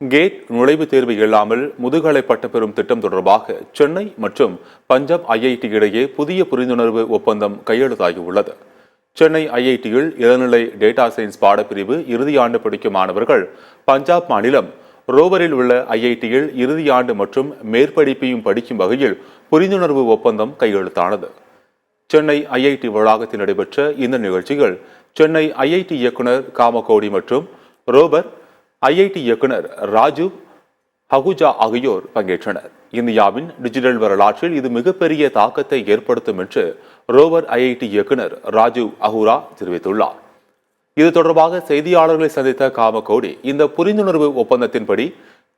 Gate நுழைவுத் தேர்வு இல்லாமல் முதுகலை பட்ட பெறும் திட்டம் தொடர்பாக சென்னை மற்றும் பஞ்சாப் ஐஐடி இடையே புதிய புரிந்துணர்வு ஒப்பந்தம் கையெழுத்தாகியுள்ளது. சென்னை ஐஐடியில் இளநிலை டேட்டா சயின்ஸ் பாடப்பிரிவு இறுதி ஆண்டு படிக்கும் மாணவர்கள் பஞ்சாப் மாநிலம் ரோவரில் உள்ள ஐஐடியில் இறுதி ஆண்டு மற்றும் மேற்படிப்பையும் படிக்கும் வகையில் புரிந்துணர்வு ஒப்பந்தம் கையெழுத்தானது. சென்னை ஐஐடி வளாகத்தில் நடைபெற்ற இந்த நிகழ்ச்சிகள் சென்னை ஐஐடி இயக்குனர் காமகோடி மற்றும் ரோவர் ஐஐடி இயக்குனர் ராஜீவ் அகுஜா ஆகியோர் பங்கேற்றனர். இந்தியாவின் டிஜிட்டல் வரலாற்றில் இது மிகப்பெரிய தாக்கத்தை ஏற்படுத்தும் என்று ரோவர் ஐஐடி இயக்குனர் ராஜீவ் அகுரா தெரிவித்துள்ளார். இது தொடர்பாக செய்தியாளர்களை சந்தித்த காமகோடி, இந்த புரிந்துணர்வு ஒப்பந்தத்தின்படி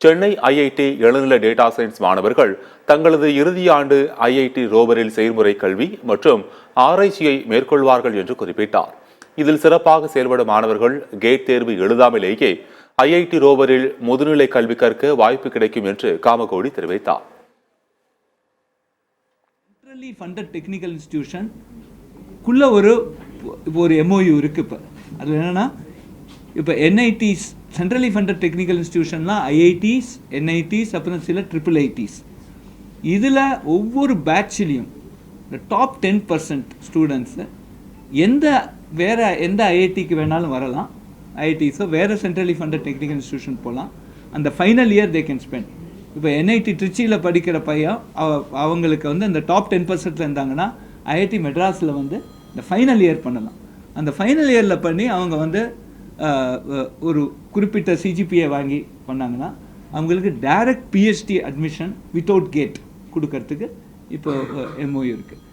சென்னை ஐஐடி இளநிலை டேட்டா சயின்ஸ் மாணவர்கள் தங்களது இறுதி ஆண்டு ஐஐடி ரோவரில் செயல்முறை கல்வி மற்றும் ஆராய்ச்சியை மேற்கொள்வார்கள் என்று குறிப்பிட்டார். இதில் சிறப்பாக செயல்படும் மாணவர்கள் கேட் தேர்வு எழுதாமலேயே ஐஐடி ரோவரில் முதுநிலை கல்வி கற்க வாய்ப்பு கிடைக்கும் என்று காமகோடி தெரிவித்தார். சென்ட்ரலி ஃபண்டட் டெக்னிக்கல் இன்ஸ்டிடியூஷன் குள்ள ஒரு எம்ஓயு இருக்கு. இப்போ அது என்னன்னா, இப்போ என்ஐடிஸ் சென்ட்ரலி ஃபண்டட் டெக்னிக்கல் இன்ஸ்டிடியூஷன்லாம் ஐஐடிஸ், என்ஐடிஸ், அப்புறம் சில IIITs. இதில் ஒவ்வொரு பேட்ச்லேயும் இந்த டாப் 10% ஸ்டூடெண்ட்ஸு வேறு எந்த ஐஐடிக்கு வேணாலும் வரலாம். ஐஐடிஸோ வேறு சென்ட்ரலி ஃபண்டட் டெக்னிக்கல் இன்ஸ்டிடியூஷன் போகலாம். அந்த final year they can spend. இப்போ என்ஐடி திருச்சியில் படிக்கிற பையன் அவங்களுக்கு அந்த டாப் 10% இருந்தாங்கன்னா ஐஐடி மெட்ராஸில் இந்த ஃபைனல் இயர் பண்ணலாம். அந்த ஃபைனல் இயரில் பண்ணி அவங்க ஒரு குறிப்பிட்ட சிஜிபிஏ வாங்கி பண்ணாங்கன்னா அவங்களுக்கு direct PhD admission without GATE கொடுக்கறதுக்கு இப்போ எம்ஓயு இருக்குது.